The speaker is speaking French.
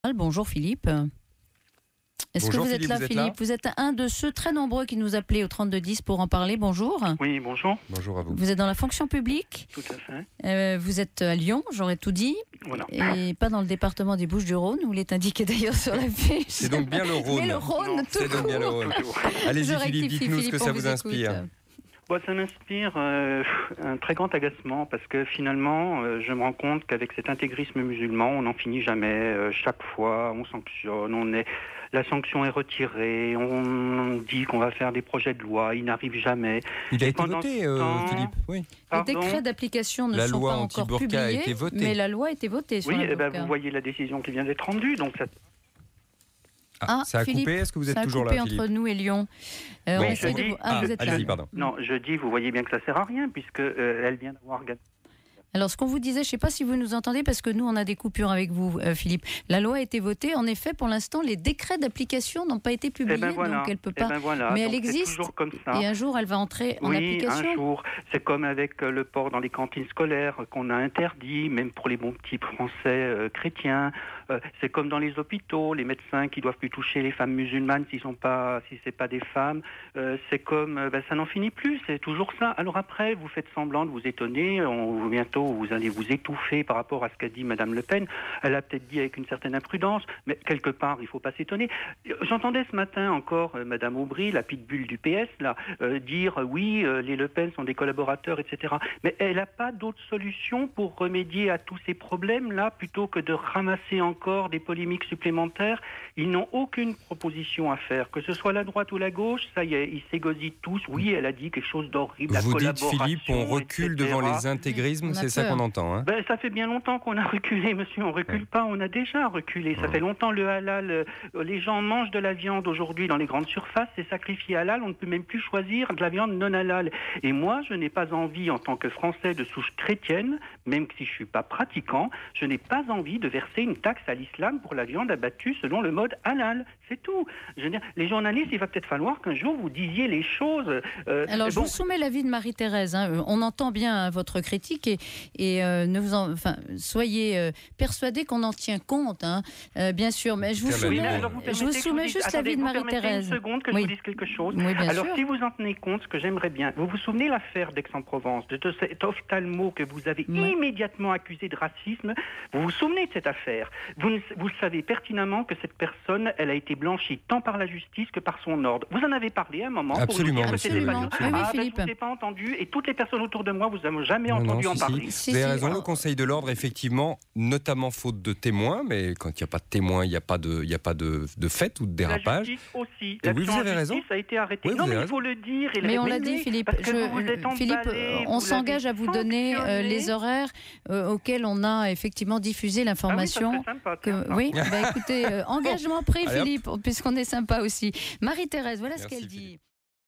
Centrale. Bonjour Philippe. Est-ce Bonjour, que vous êtes là, Philippe? Vous êtes un de ceux très nombreux qui nous appelaient au 3210 pour en parler. Bonjour. Oui, bonjour. Bonjour à vous. Vous êtes dans la fonction publique. Tout à fait. Vous êtes à Lyon, j'aurais tout dit. Voilà. Et pas dans le département des Bouches-du-Rhône, où il est indiqué d'ailleurs sur la fiche. C'est donc bien le Rhône. Mais le Rhône, Non, tout C'est donc bien le court. Rhône. Toujours. Allez-y Je Philippe, rectifie, dites-nous ce que Philippe, ça on vous écoute. inspire. Bon, ça m'inspire un très grand agacement parce que finalement, je me rends compte qu'avec cet intégrisme musulman, on n'en finit jamais. Chaque fois, on sanctionne, la sanction est retirée, on dit qu'on va faire des projets de loi, ils n'arrivent jamais. Il a Et été pendant voté, ce temps- Philippe. Oui. Les Pardon. décrets d'application ne La sont loi pas encore anti-burqa a publiés, été votée. mais la loi a été votée sur Oui, la eh ben, burqa. vous voyez la décision qui vient d'être rendue, donc ça... Ça a Philippe, coupé. Est-ce que vous êtes ça a toujours coupé là, entre Philippe? nous et Lyon. On Bon, essaie je de dis- vous... vous êtes là. allez-y, pardon. Non, je dis, vous voyez bien que ça sert à rien puisque elle vient d'avoir gagné. Alors, ce qu'on vous disait, je ne sais pas si vous nous entendez, parce que nous, on a des coupures avec vous, Philippe. La loi a été votée. En effet, pour l'instant, les décrets d'application n'ont pas été publiés, donc elle peut pas. Mais elle donc c'est existe. toujours comme ça. Et un jour, elle va entrer en Oui, application. un jour. C'est comme avec le porc dans les cantines scolaires qu'on a interdit, même pour les bons petits Français chrétiens. C'est comme dans les hôpitaux, les médecins qui doivent plus toucher les femmes musulmanes si c'est pas des femmes. C'est comme, ça n'en finit plus. C'est toujours ça. Alors après, vous faites semblant de vous étonner. Bientôt, vous allez vous étouffer par rapport à ce qu'a dit Madame Le Pen. Elle a peut-être dit avec une certaine imprudence, mais quelque part, il faut pas s'étonner. J'entendais ce matin encore Madame Aubry, la pitbull du PS, là, dire oui, les Le Pen sont des collaborateurs, etc. Mais elle n'a pas d'autre solution pour remédier à tous ces problèmes-là, plutôt que de ramasser encore des polémiques supplémentaires. Ils n'ont aucune proposition à faire, que ce soit la droite ou la gauche. Ça y est, ils s'égosillent tous. Oui, elle a dit quelque chose d'horrible. Vous la dites, Philippe, on recule etc. devant les intégrismes, On a c'est ça peur. qu'on entend. Hein. Ça fait bien longtemps qu'on a reculé, monsieur. On recule pas, on a déjà reculé. Ça fait longtemps le halal. Les gens mangent de la viande aujourd'hui dans les grandes surfaces. C'est sacrifié halal. On ne peut même plus choisir de la viande non halal. Et moi, je n'ai pas envie, en tant que Français de souche chrétienne, même si je suis pas pratiquant, je n'ai pas envie de verser une taxe à l'islam pour la viande abattue selon le mode halal. C'est tout. Je veux dire, les journalistes, il va peut-être falloir qu'un jour vous disiez les choses. Alors, je vous soumets l'avis de Marie-Thérèse. On entend bien votre critique et soyez persuadés qu'on en tient compte, bien sûr. Mais je vous soumets juste l'avis de Marie-Thérèse. Une seconde que je vous dise quelque chose. Oui, bien Alors, sûr. si vous en tenez compte, ce que j'aimerais bien, vous vous souvenez l'affaire d'Aix-en-Provence, de cet ophtalmo que vous avez immédiatement accusé de racisme. Vous vous souvenez de cette affaire? Vous savez pertinemment que cette personne, elle a été blanchie tant par la justice que par son ordre. Vous en avez parlé à un moment. Absolument, pour nous dire que c'était pas absolument. nous. Oui, Je Philippe. ne vous ai pas entendu et toutes les personnes autour de moi, vous n'avez jamais Non, entendu non, en si, parler. si. Vous avez raison, le Conseil de l'ordre, effectivement, notamment faute de témoins, mais quand il n'y a pas de témoins, il n'y a pas de fait ou de La dérapage. justice aussi. Oui, L'action vous avez en raison. justice a été arrêtée. Oui, vous non, avez mais il raison. faut le dire. Et le Mais on l'a répéter, dit, Philippe. parce que vous vous êtes Philippe, emballé, on vous s'engage à l'avez vous donner sanctionné. les horaires auxquels on a effectivement diffusé l'information. Ah oui, ça serait sympa, tiens. Oui, écoutez, engagement pris, Allez, hop. Philippe, puisqu'on est sympa aussi. Marie-Thérèse, voilà ce Merci, qu'elle Philippe. dit.